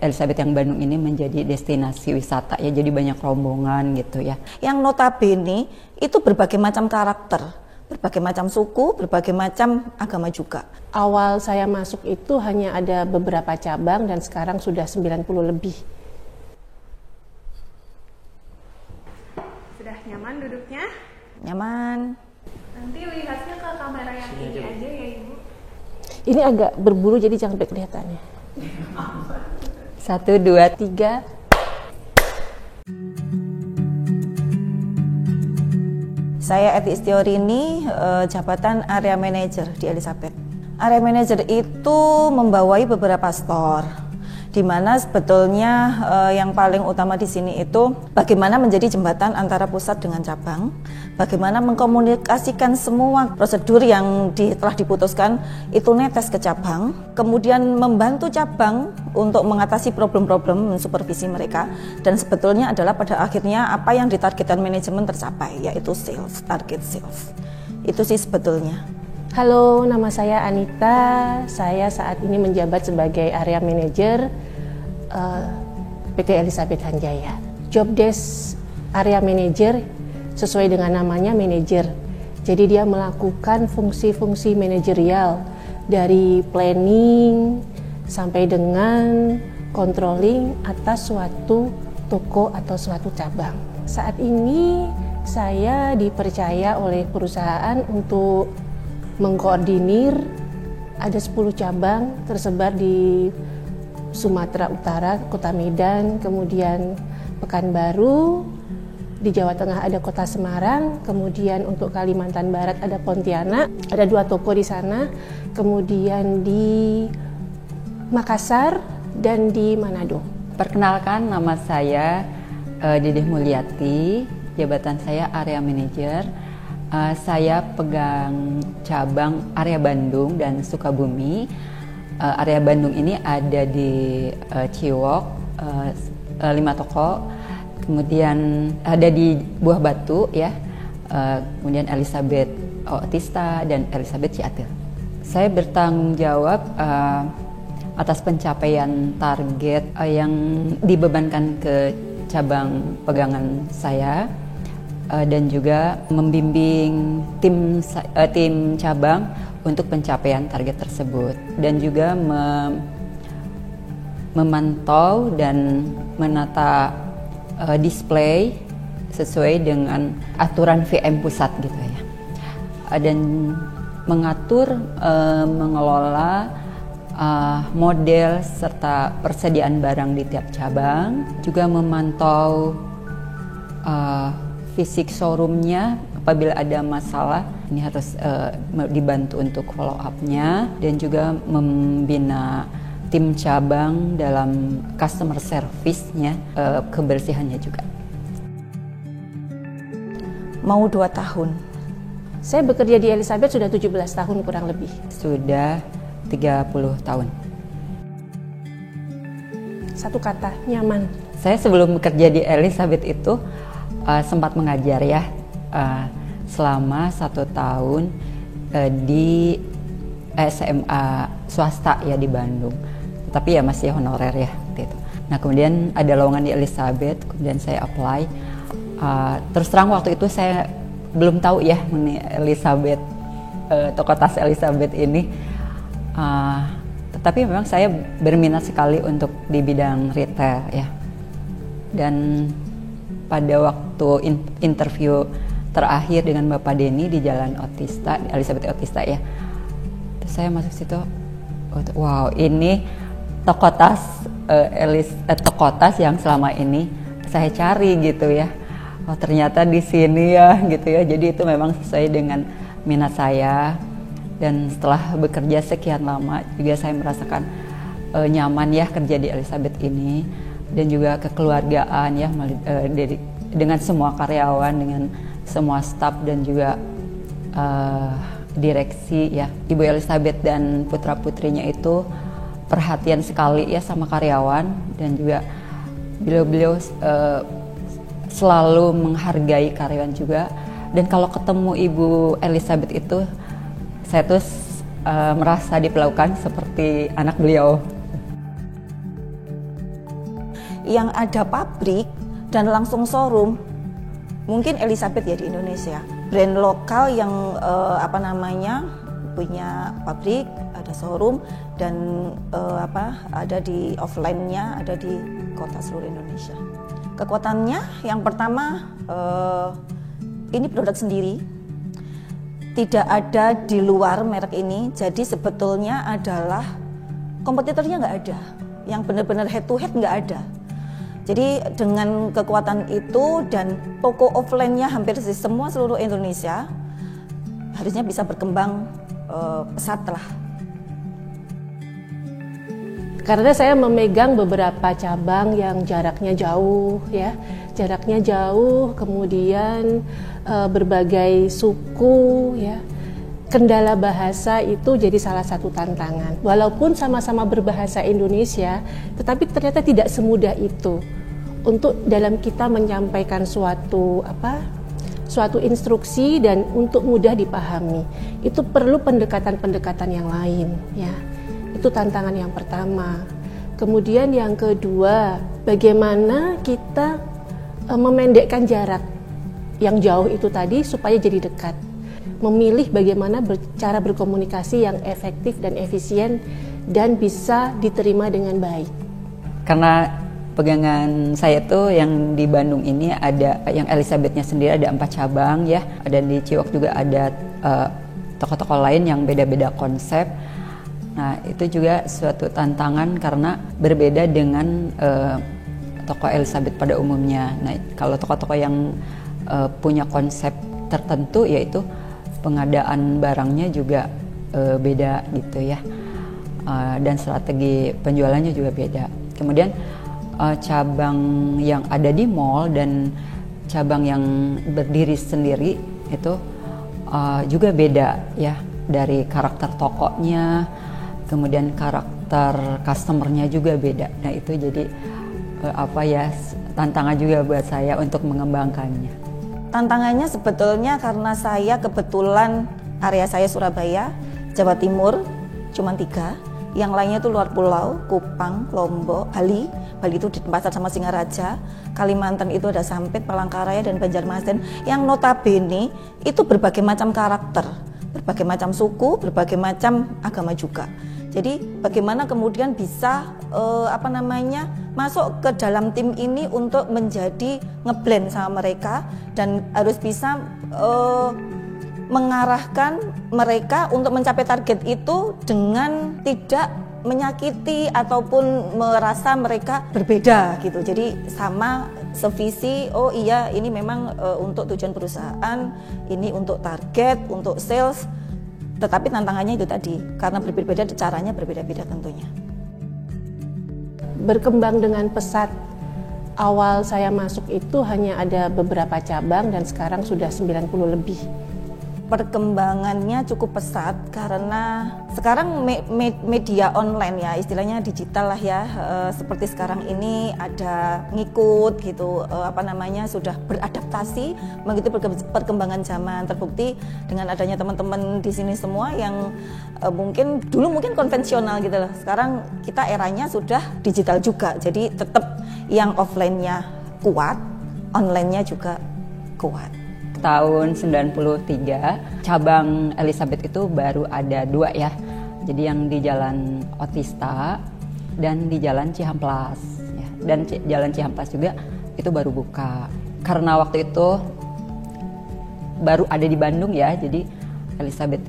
Elizabeth yang Bandung ini menjadi destinasi wisata ya, jadi banyak rombongan gitu ya. Yang notabene itu berbagai macam karakter, berbagai macam suku, berbagai macam agama juga. Awal saya masuk itu hanya ada beberapa cabang dan sekarang sudah 90 lebih. Sudah nyaman duduknya? Nyaman. Nanti lihatnya ke kamera yang ini aja ya Ibu. Ini agak berburu jadi jangan sampai kelihatannya. 1, 2, 3. Saya Eti Istiorini, jabatan Area Manager di Elizabeth. Area Manager itu membawai beberapa store, di mana sebetulnya yang paling utama di sini itu bagaimana menjadi jembatan antara pusat dengan cabang, bagaimana mengkomunikasikan semua prosedur yang telah diputuskan itu netes ke cabang, kemudian membantu cabang untuk mengatasi problem-problem, mensupervisi mereka, dan sebetulnya adalah pada akhirnya apa yang ditargetkan manajemen tercapai, yaitu sales, target sales. Itu sih sebetulnya. Halo, nama saya Anita. Saya saat ini menjabat sebagai Area Manager PT Elizabeth Hanjaya. Job desk Area Manager sesuai dengan namanya manager. Jadi dia melakukan fungsi-fungsi manajerial dari planning sampai dengan controlling atas suatu toko atau suatu cabang. Saat ini saya dipercaya oleh perusahaan untuk mengkoordinir ada 10 cabang tersebar di Sumatera Utara, Kota Medan, kemudian Pekanbaru, di Jawa Tengah ada Kota Semarang, kemudian untuk Kalimantan Barat ada Pontianak, ada 2 toko di sana, kemudian di Makassar dan di Manado. Perkenalkan, nama saya Dedeh Mulyati, jabatan saya Area Manager. Saya pegang cabang area Bandung dan Sukabumi. Area Bandung ini ada di Ciwok, 5 toko, kemudian ada di Buah Batu ya, kemudian Elizabeth Otista dan Elizabeth Ciatil. Saya bertanggung jawab atas pencapaian target yang dibebankan ke cabang pegangan saya, dan juga membimbing tim cabang untuk pencapaian target tersebut, dan juga memantau dan menata display sesuai dengan aturan VM pusat gitu ya, dan mengatur mengelola model serta persediaan barang di tiap cabang, juga memantau fisik showroomnya. Apabila ada masalah, ini harus dibantu untuk follow up-nya, dan juga membina tim cabang dalam customer service-nya, kebersihannya juga. Mau 2 tahun. Saya bekerja di Elizabeth sudah 17 tahun kurang lebih. Sudah 30 tahun. Satu kata, nyaman. Saya sebelum bekerja di Elizabeth itu sempat mengajar ya, selama 1 tahun di SMA swasta ya di Bandung, tapi ya masih honorer ya gitu. Nah kemudian ada lowongan di Elizabeth, kemudian saya apply. Terus terang waktu itu saya belum tahu ya mengenai Elizabeth, toko tas Elizabeth ini, tetapi memang saya berminat sekali untuk di bidang retail ya. Dan pada waktu interview terakhir dengan Bapak Denny di Jalan Otista, di Elizabeth Otista ya, terus saya masuk situ, wow ini toko tas toko tas yang selama ini saya cari gitu ya. Oh ternyata di sini ya gitu ya. Jadi itu memang sesuai dengan minat saya, dan setelah bekerja sekian lama juga saya merasakan nyaman ya kerja di Elizabeth ini, dan juga kekeluargaan ya dengan semua karyawan, dengan semua staf, dan juga direksi ya. Ibu Elizabeth dan putra-putrinya itu perhatian sekali ya sama karyawan, dan juga beliau selalu menghargai karyawan juga. Dan kalau ketemu Ibu Elizabeth itu, saya tuh merasa diperlakukan seperti anak beliau. yang ada pabrik dan langsung showroom, mungkin Elizabeth ya di Indonesia. Brand lokal yang punya pabrik, ada showroom dan ada di offline-nya, ada di kota seluruh Indonesia. Kekuatannya yang pertama, ini produk sendiri, tidak ada di luar merek ini, jadi sebetulnya adalah kompetitornya nggak ada, yang benar-benar head to head nggak ada. Jadi dengan kekuatan itu dan toko offline-nya hampir di semua seluruh Indonesia, harusnya bisa berkembang pesat lah. Karena saya memegang beberapa cabang yang jaraknya jauh, kemudian berbagai suku, kendala bahasa itu jadi salah satu tantangan. Walaupun sama-sama berbahasa Indonesia, tetapi ternyata tidak semudah itu untuk dalam kita menyampaikan suatu instruksi dan untuk mudah dipahami. Itu perlu pendekatan-pendekatan yang lain, ya. Itu tantangan yang pertama. Kemudian yang kedua, bagaimana kita memendekkan jarak yang jauh itu tadi supaya jadi dekat. Memilih bagaimana cara berkomunikasi yang efektif dan efisien dan bisa diterima dengan baik. Karena pegangan saya tuh yang di Bandung ini ada, yang Elizabeth-nya sendiri ada 4 cabang ya. Dan di Ciwok juga ada toko-toko lain yang beda-beda konsep. Nah itu juga suatu tantangan karena berbeda dengan toko Elizabeth pada umumnya. Nah kalau toko-toko yang punya konsep tertentu, yaitu pengadaan barangnya juga beda gitu ya, dan strategi penjualannya juga beda. Kemudian cabang yang ada di mall dan cabang yang berdiri sendiri itu juga beda ya, dari karakter tokonya, kemudian karakter customernya juga beda. Nah itu jadi tantangan juga buat saya untuk mengembangkannya. Tantangannya sebetulnya karena saya kebetulan area saya Surabaya, Jawa Timur cuma 3, yang lainnya itu luar pulau, Kupang, Lombok, Bali. Bali itu di Denpasar sama Singaraja. Kalimantan itu ada Sampit, Palangkaraya dan Banjarmasin, yang notabene itu berbagai macam karakter, berbagai macam suku, berbagai macam agama juga. Jadi bagaimana kemudian bisa masuk ke dalam tim ini untuk menjadi ngeblend sama mereka dan harus bisa mengarahkan mereka untuk mencapai target itu dengan tidak menyakiti ataupun merasa mereka berbeda gitu. Jadi sama sevisi, oh iya ini memang untuk tujuan perusahaan, ini untuk target, untuk sales. Tetapi tantangannya itu tadi, karena berbeda-beda, caranya berbeda-beda tentunya. Berkembang dengan pesat. Awal saya masuk itu hanya ada beberapa cabang dan sekarang sudah 90 lebih. Perkembangannya cukup pesat karena sekarang media online ya, istilahnya digital lah ya, seperti sekarang ini ada ngikut gitu, sudah beradaptasi mengikuti perkembangan zaman. Terbukti dengan adanya teman-teman di sini semua yang dulu mungkin konvensional gitu loh. Sekarang kita eranya sudah digital juga, jadi tetap yang offline-nya kuat, online-nya juga kuat. Tahun 93 cabang Elizabeth itu baru ada 2 ya. Jadi yang di Jalan Otista dan di Jalan Cihamplas ya. Dan Jalan Cihamplas juga itu baru buka. Karena waktu itu baru ada di Bandung ya. Jadi Elizabeth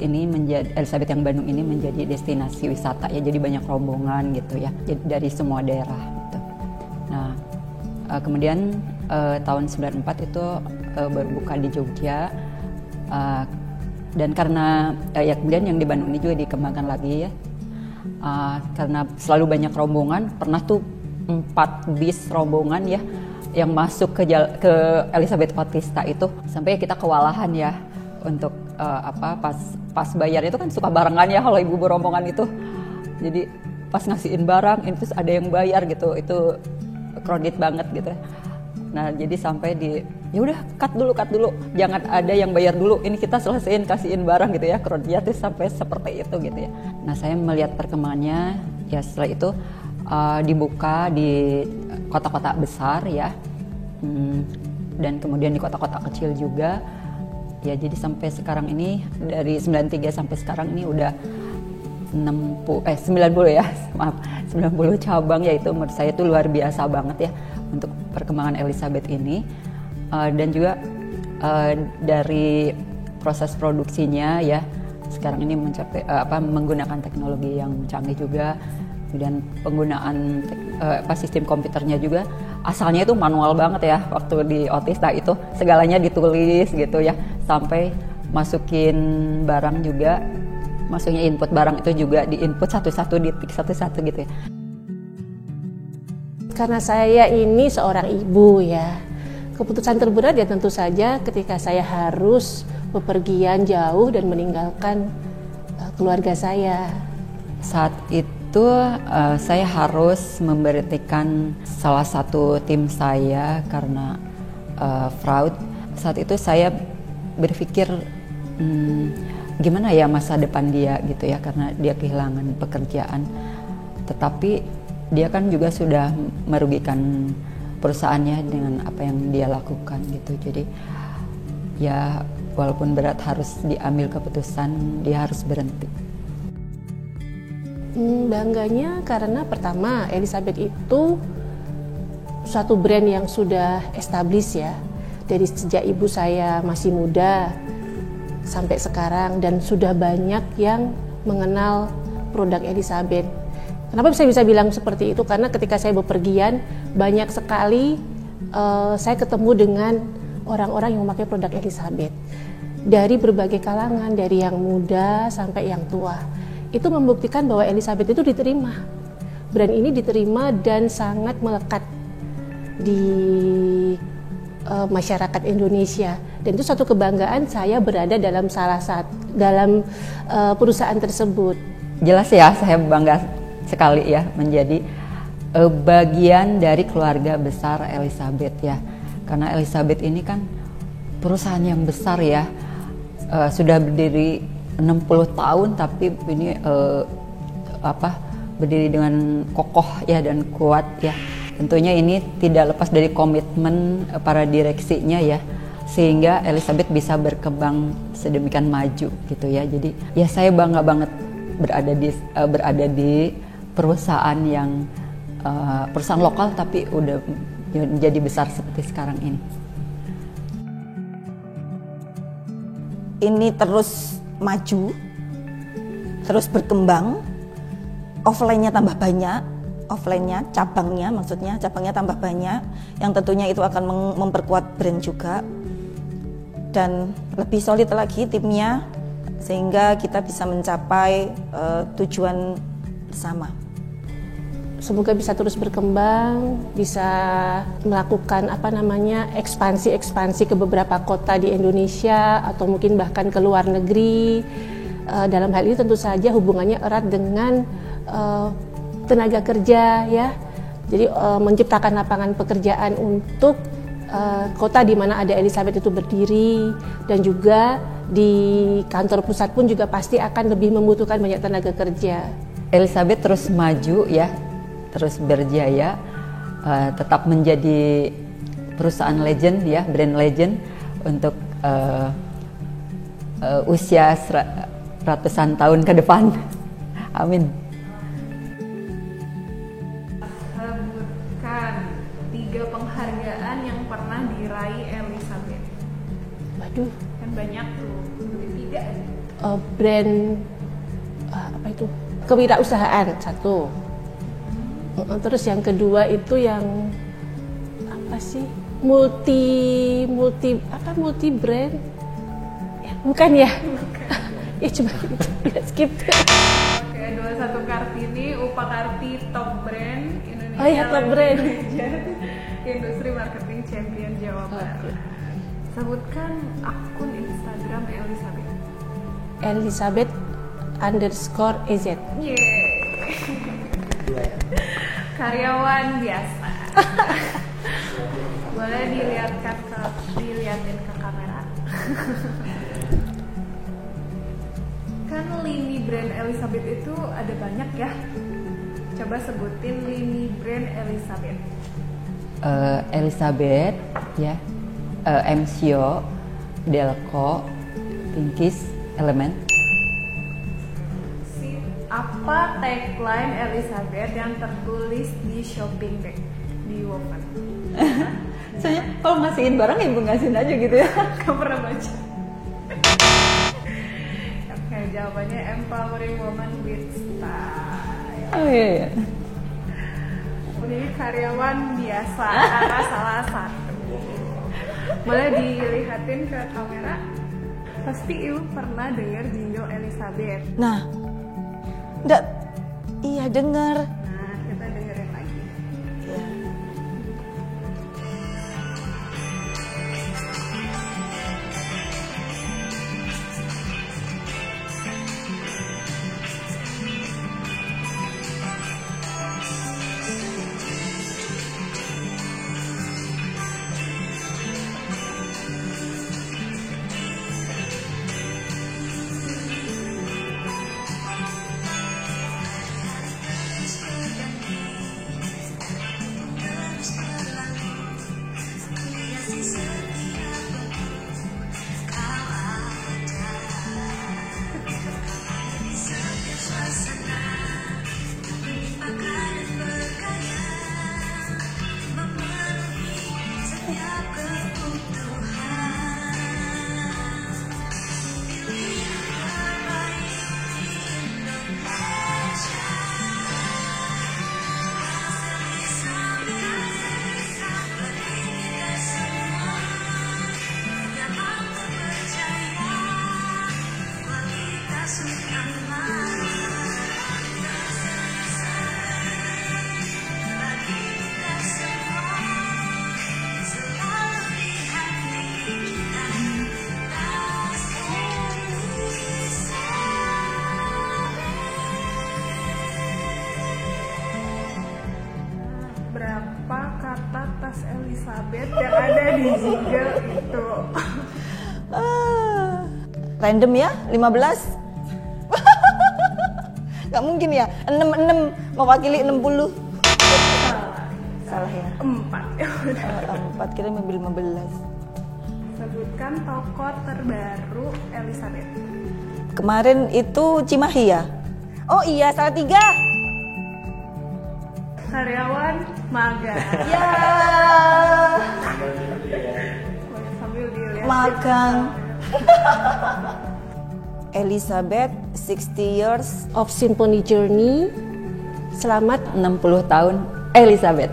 yang Bandung ini menjadi destinasi wisata ya. Jadi banyak rombongan gitu ya. Jadi dari semua daerah gitu. Nah, kemudian tahun 94 itu baru buka di Jogja, dan karena kemudian yang di Bandung ini juga dikembangkan lagi ya, karena selalu banyak rombongan. Pernah tuh 4 bis rombongan ya yang masuk ke Elizabeth Otista itu, sampai kita kewalahan ya untuk pas bayar itu kan suka barengan ya kalau ibu rombongan itu. Jadi pas ngasihin barang itu ada yang bayar gitu, itu kredit banget gitu. Nah jadi sampai ya udah cut dulu, jangan ada yang bayar dulu, ini kita selesaiin kasihin barang gitu ya, kreditnya tuh sampai seperti itu gitu ya. Nah saya melihat perkembangannya ya, setelah itu dibuka di kota-kota besar ya, dan kemudian di kota-kota kecil juga ya. Jadi sampai sekarang ini dari 93 sampai sekarang ini udah 90 ya maaf 90 cabang, yaitu menurut saya itu luar biasa banget ya untuk perkembangan Elizabeth ini. Dan juga dari proses produksinya ya sekarang ini mencapai menggunakan teknologi yang canggih juga, dan penggunaan sistem komputernya juga asalnya itu manual banget ya waktu di Otista, itu segalanya ditulis gitu ya, sampai masukin barang juga, maksudnya input barang itu juga diinput satu-satu, ditik satu-satu gitu ya. Karena saya ini seorang ibu ya, keputusan terberat ya tentu saja ketika saya harus bepergian jauh dan meninggalkan keluarga saya. Saat itu saya harus memberhentikan salah satu tim saya karena fraud. Saat itu saya berpikir gimana ya masa depan dia gitu ya, karena dia kehilangan pekerjaan. Tetapi dia kan juga sudah merugikan perusahaannya dengan apa yang dia lakukan gitu. Jadi ya walaupun berat harus diambil keputusan, dia harus berhenti. Bangganya karena pertama Elizabeth itu suatu brand yang sudah established ya, dari sejak ibu saya masih muda sampai sekarang, dan sudah banyak yang mengenal produk Elizabeth. Kenapa saya bisa bilang seperti itu? Karena ketika saya bepergian banyak sekali saya ketemu dengan orang-orang yang memakai produk Elizabeth dari berbagai kalangan, dari yang muda sampai yang tua. Itu membuktikan bahwa Elizabeth itu diterima, brand ini diterima dan sangat melekat di masyarakat Indonesia, dan itu suatu kebanggaan saya berada dalam perusahaan tersebut. Jelas ya, saya bangga sekali ya menjadi bagian dari keluarga besar Elizabeth ya, karena Elizabeth ini kan perusahaan yang besar ya, sudah berdiri 60 tahun, tapi ini berdiri dengan kokoh ya dan kuat ya. Tentunya ini tidak lepas dari komitmen para direksinya ya, sehingga Elizabeth bisa berkembang sedemikian maju gitu ya. Jadi ya saya bangga banget berada di perusahaan yang perusahaan lokal tapi udah menjadi besar seperti sekarang ini. Ini terus maju, terus berkembang, offline-nya tambah banyak, offline-nya, cabangnya tambah banyak, yang tentunya itu akan memperkuat brand juga, dan lebih solid lagi timnya, sehingga kita bisa mencapai tujuan bersama. Semoga bisa terus berkembang, bisa melakukan ekspansi ke beberapa kota di Indonesia atau mungkin bahkan ke luar negeri. Dalam hal ini tentu saja hubungannya erat dengan tenaga kerja ya. Jadi menciptakan lapangan pekerjaan untuk kota di mana ada Elizabeth itu berdiri, dan juga di kantor pusat pun juga pasti akan lebih membutuhkan banyak tenaga kerja. Elizabeth terus maju ya, terus berjaya, tetap menjadi perusahaan legend ya, brand legend untuk usia ratusan tahun ke depan. Amin. Sebutkan 3 penghargaan yang pernah diraih Elizabeth. Waduh, Kan banyak tuh, 3. Brand kewirausahaan satu. Terus yang kedua itu yang multi brand ya, bukan ya? Ya coba kita skip. Oke, 21 Kartini, Upakarti Top Brand Indonesia. Oh ya, Top Brand. Industri Marketing Champion Jawa Barat. Sebutkan akun Instagram Elizabeth. Elizabeth_EZ. Yeay. Karyawan biasa. Boleh dilihatin ke kamera. Kan lini brand Elizabeth itu ada banyak ya. Coba sebutin lini brand Elizabeth. Elizabeth, ya, MCO, Delco, Pinkies, Element. Apa tagline Elizabeth yang tertulis di shopping bag di Woven? Soalnya kalau ngasihin barang ibu ngasihin aja gitu ya. Gak pernah baca. Oke, jawabannya empowering woman with style. Oh iya, iya. Jadi karyawan biasa, karena salah satu. Boleh dilihatin ke kamera. Pasti ibu pernah dengar jingle Elizabeth. Nah, enggak, iya dengar. Nah, kita dengerin lagi. Ya. Berapa kata tas Elizabeth yang ada di jingle itu? Random ya, 15. Gak mungkin ya, 6 mewakili 60. Salah ya. 4. 4 kita ambil 15. Sebutkan toko terbaru Elizabeth. Kemarin itu Cimahi ya? Oh iya, salah 3. Karyawan magang. Ya, Boleh sambil dilihat. magang. Elizabeth, 60 years. Of Symphony Journey. Selamat 60 tahun Elizabeth.